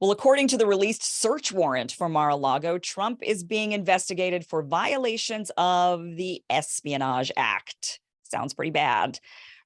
Well, according to the released search warrant for Mar-a-Lago, Trump is being investigated for violations of the Espionage Act. Sounds pretty bad.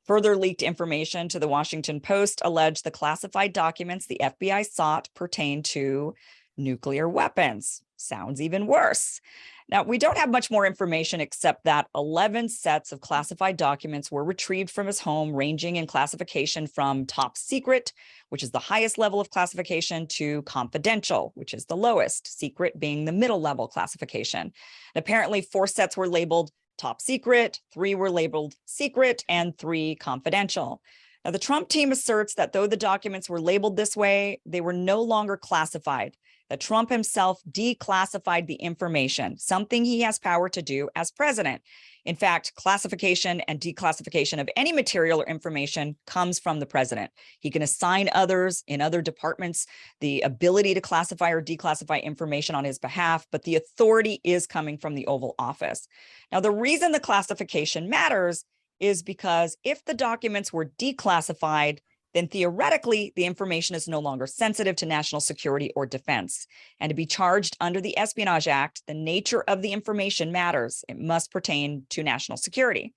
Further leaked information to the Washington Post alleged the classified documents the FBI sought pertain to nuclear weapons. Sounds even worse. Now, we don't have much more information except that 11 sets of classified documents were retrieved from his home, ranging in classification from top secret, which is the highest level of classification, to confidential, which is the lowest, secret being the middle level classification. And apparently, 4 sets were labeled top secret, 3 were labeled secret, and 3 confidential. Now, the Trump team asserts that though the documents were labeled this way, they were no longer classified, that Trump himself declassified the information, something he has power to do as president. In fact, classification and declassification of any material or information comes from the president. He can assign others in other departments the ability to classify or declassify information on his behalf, but the authority is coming from the Oval Office. Now, the reason the classification matters is because if the documents were declassified, then theoretically, the information is no longer sensitive to national security or defense. And to be charged under the Espionage Act, the nature of the information matters. It must pertain to national security.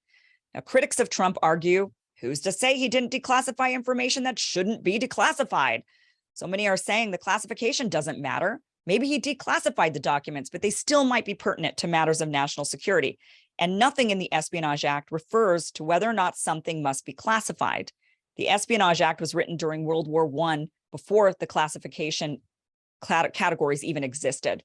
Now, critics of Trump argue, who's to say he didn't declassify information that shouldn't be declassified? So many are saying the classification doesn't matter. Maybe he declassified the documents, but they still might be pertinent to matters of national security. And nothing in the Espionage Act refers to whether or not something must be classified. The Espionage Act was written during World War I, before the classification categories even existed.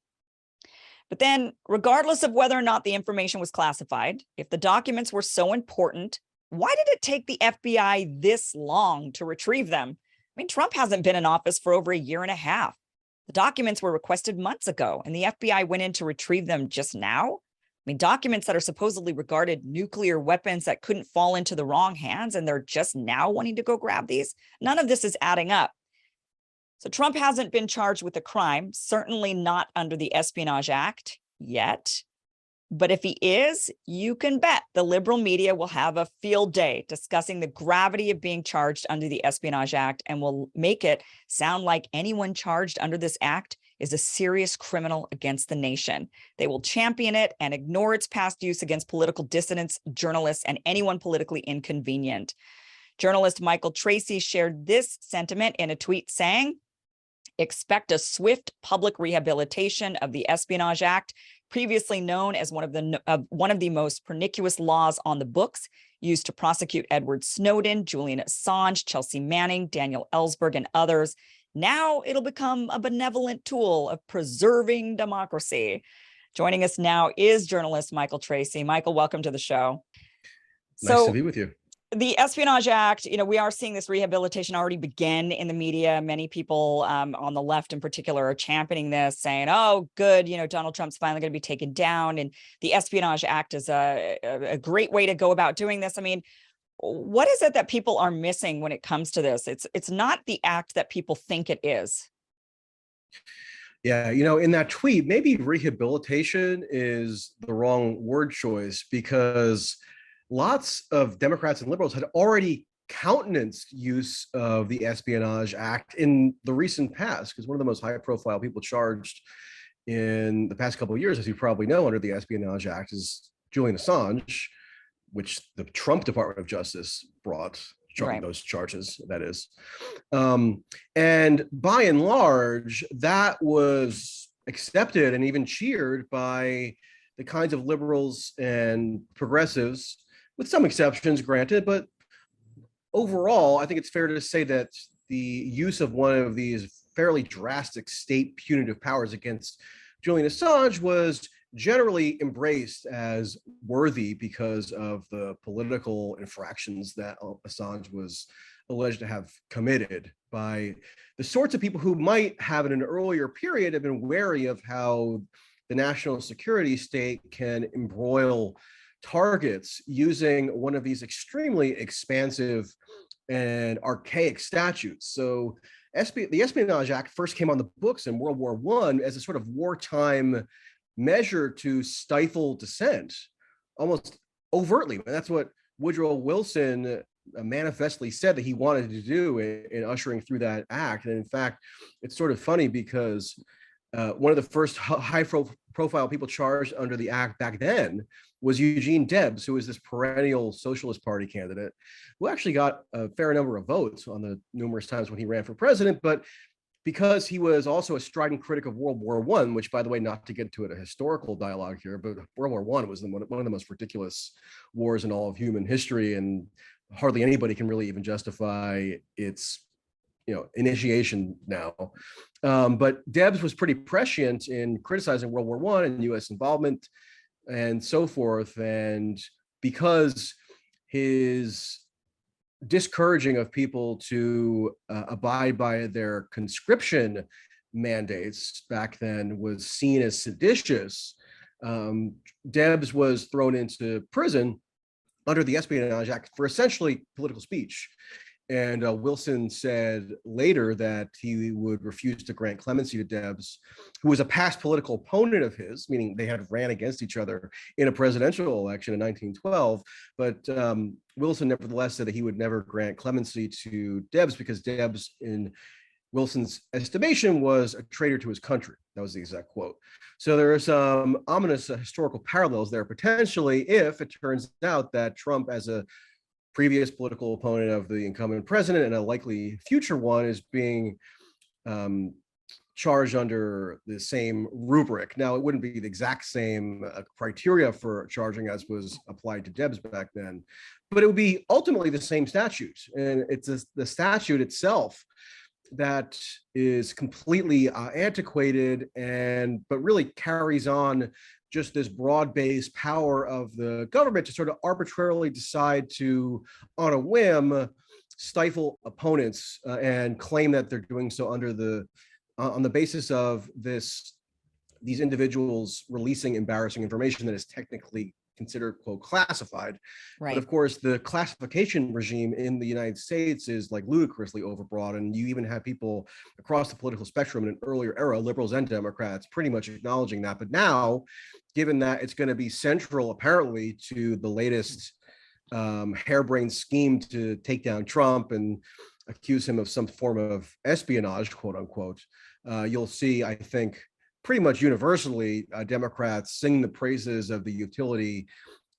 But then, regardless of whether or not the information was classified, if the documents were so important, why did it take the FBI this long to retrieve them? I mean, Trump hasn't been in office for over a year and a half. The documents were requested months ago, and the FBI went in to retrieve them just now. I mean, documents that are supposedly regarded nuclear weapons that couldn't fall into the wrong hands, and they're just now wanting to go grab these. None of this is adding up. So Trump hasn't been charged with a crime, certainly not under the Espionage Act yet. But if he is, you can bet the liberal media will have a field day discussing the gravity of being charged under the Espionage Act, and will make it sound like anyone charged under this act is a serious criminal against the nation. They will champion it and ignore its past use against political dissidents, journalists, and anyone politically inconvenient. Journalist Michael Tracy shared this sentiment in a tweet saying, "Expect a swift public rehabilitation of the Espionage Act, previously known as one of the most pernicious laws on the books, used to prosecute Edward Snowden, Julian Assange, Chelsea Manning, Daniel Ellsberg, and others. Now it'll become a benevolent tool of preserving democracy." Joining us now is journalist Michael Tracy. Michael, welcome to the show. Nice to be with you. The Espionage Act, we are seeing this rehabilitation already begin in the media. Many people on the left in particular are championing this, saying, oh, good, Donald Trump's finally going to be taken down. And the Espionage Act is a great way to go about doing this. I mean, what is it that people are missing when it comes to this? It's not the act that people think it is. Yeah, in that tweet, maybe rehabilitation is the wrong word choice, because lots of Democrats and liberals had already countenanced use of the Espionage Act in the recent past, because one of the most high-profile people charged in the past couple of years, as you probably know, under the Espionage Act is Julian Assange, which the Trump Department of Justice brought those charges, that is. And by and large, that was accepted and even cheered by the kinds of liberals and progressives, with some exceptions granted. But overall, I think it's fair to say that the use of one of these fairly drastic state punitive powers against Julian Assange was generally embraced as worthy because of the political infractions that Assange was alleged to have committed by the sorts of people who might have in an earlier period have been wary of how the national security state can embroil targets using one of these extremely expansive and archaic statutes. So the Espionage Act first came on the books in World War I as a sort of wartime measure to stifle dissent, almost overtly. And that's what Woodrow Wilson manifestly said that he wanted to do in ushering through that act. And in fact, it's sort of funny because one of the first high-profile people charged under the act back then was Eugene Debs, who was this perennial Socialist Party candidate, who actually got a fair number of votes on the numerous times when he ran for president. But because he was also a strident critic of World War I, which, by the way, not to get into a historical dialogue here, but World War I was one of the most ridiculous wars in all of human history, and hardly anybody can really even justify its initiation now. But Debs was pretty prescient in criticizing World War I and U.S. involvement and so forth. And because his discouraging of people to abide by their conscription mandates back then was seen as seditious, Debs was thrown into prison under the Espionage Act for essentially political speech. And Wilson said later that he would refuse to grant clemency to Debs, who was a past political opponent of his, meaning they had ran against each other in a presidential election in 1912. But Wilson nevertheless said that he would never grant clemency to Debs because Debs, in Wilson's estimation, was a traitor to his country. That was the exact quote. So there are some ominous historical parallels there, potentially, if it turns out that Trump, as a previous political opponent of the incumbent president and a likely future one, is being charged under the same rubric. Now, it wouldn't be the exact same criteria for charging as was applied to Debs back then, but it would be ultimately the same statute. And it's the statute itself that is completely antiquated, but really carries on just this broad-based power of the government to sort of arbitrarily decide to, on a whim, stifle opponents and claim that they're doing so on the basis of these individuals releasing embarrassing information that is technically considered, quote, classified. Right. But of course, the classification regime in the United States is like ludicrously overbroad. And you even have people across the political spectrum in an earlier era, liberals and Democrats, pretty much acknowledging that. But now, given that it's going to be central, apparently, to the latest harebrained scheme to take down Trump and accuse him of some form of espionage, quote unquote, you'll see, I think, pretty much universally, Democrats sing the praises of the utility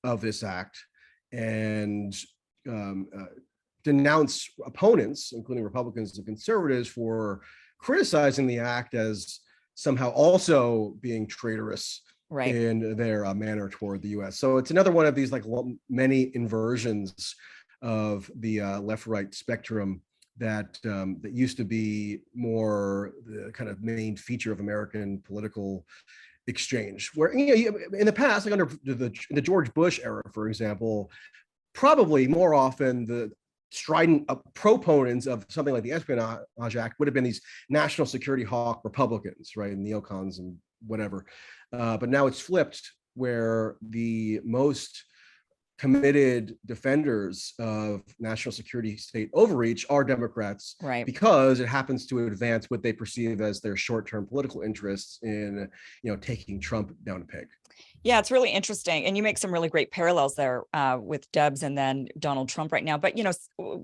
of this act and denounce opponents, including Republicans and conservatives, for criticizing the act as somehow also being traitorous in their manner toward the U.S. So it's another one of these like many inversions of the left-right spectrum that used to be more the kind of main feature of American political exchange, where in the past, like under the George Bush era, for example, probably more often the strident proponents of something like the Espionage Act would have been these national security hawk Republicans, right, neocons and whatever. But now it's flipped, where the most committed defenders of national security state overreach are Democrats, right, because it happens to advance what they perceive as their short-term political interests in, taking Trump down a peg. Yeah, it's really interesting. And you make some really great parallels there with Debs and then Donald Trump right now. But,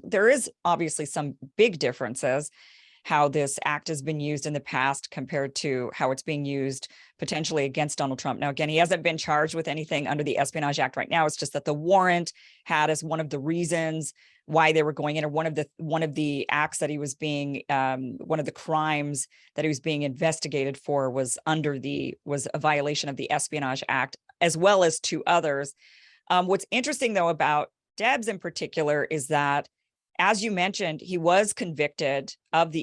there is obviously some big differences how this act has been used in the past compared to how it's being used potentially against Donald Trump. Now, again, he hasn't been charged with anything under the Espionage Act right now. It's just that the warrant had as one of the reasons why they were going in, or one of the acts that he was being, one of the crimes that he was being investigated for was a violation of the Espionage Act, as well as two others. What's interesting, though, about Debs in particular is that, as you mentioned, he was convicted of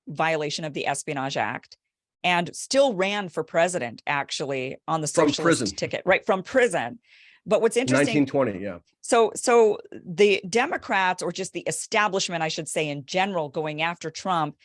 violation of the Espionage Act and still ran for president, actually, on the socialist ticket, right, from prison. But what's interesting, 1920, yeah. So the Democrats, or just the establishment, I should say, in general, going after Trump,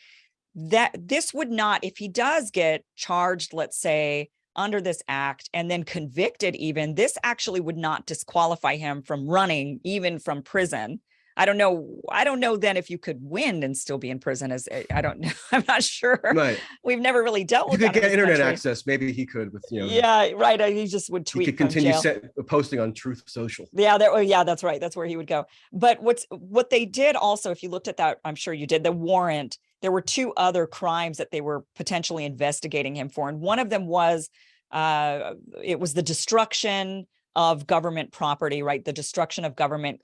that this would not, if he does get charged, let's say, under this act and then convicted even, this actually would not disqualify him from running even from prison. I don't know then if you could win and still be in prison. I don't know. I'm not sure. Right. We've never really dealt If with you that could in get this internet country. access, maybe he could with, Yeah, right. He just would he tweet could from continue jail. posting on Truth Social. Yeah, that's right. That's where he would go. But what they did also, if you looked at that, I'm sure you did, the warrant, there were 2 other crimes that they were potentially investigating him for. And one of them was it was the destruction of government property, right? The destruction of government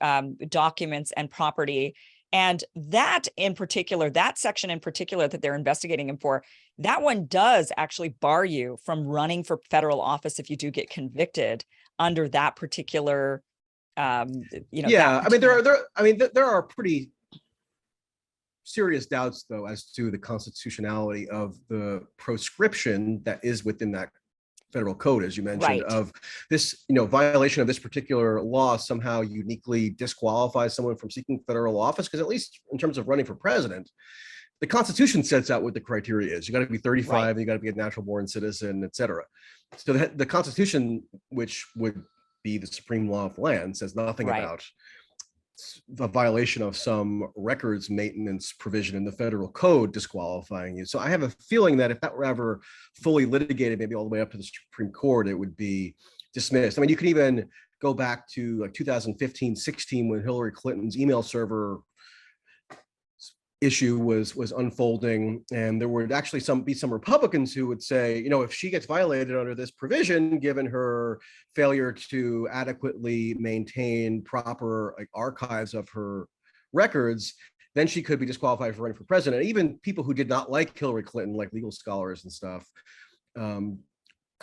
documents and property. And that in particular, that section in particular that they're investigating him for, that one does actually bar you from running for federal office if you do get convicted under that particular, Yeah, I mean, there are pretty serious doubts, though, as to the constitutionality of the proscription that is within that federal code, as you mentioned, right. of this, violation of this particular law somehow uniquely disqualifies someone from seeking federal office. Because at least in terms of running for president, the Constitution sets out what the criteria is. You got to be 35, right, and you got to be a natural born citizen, et cetera. So the Constitution, which would be the supreme law of the land, says nothing right about the violation of some records maintenance provision in the federal code disqualifying you. So I have a feeling that if that were ever fully litigated, maybe all the way up to the Supreme Court, it would be dismissed. I mean, you can even go back to like 2015-16 when Hillary Clinton's email server issue was unfolding, and there would actually be some Republicans who would say, if she gets violated under this provision, given her failure to adequately maintain proper archives of her records, then she could be disqualified for running for president. Even people who did not like Hillary Clinton, like legal scholars and stuff, kind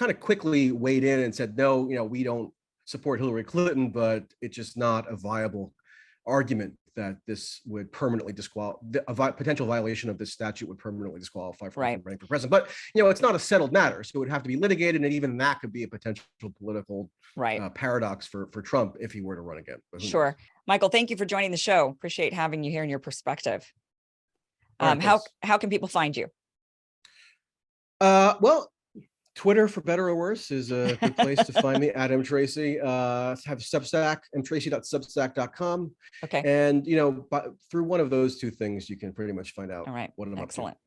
of quickly weighed in and said, no, we don't support Hillary Clinton, but it's just not a viable argument that this would permanently a potential violation of this statute would permanently disqualify from running for president. But it's not a settled matter, so it would have to be litigated, and even that could be a potential political paradox for Trump if he were to run again. Sure, Michael, thank you for joining the show. Appreciate having you here and your perspective. Right, how can people find you? Well, Twitter, for better or worse, is a good place to find me at M. Tracy. Have a Substack, mtracy.substack.com. Okay. And, through one of those 2 things, you can pretty much find out what I'm up to. Excellent.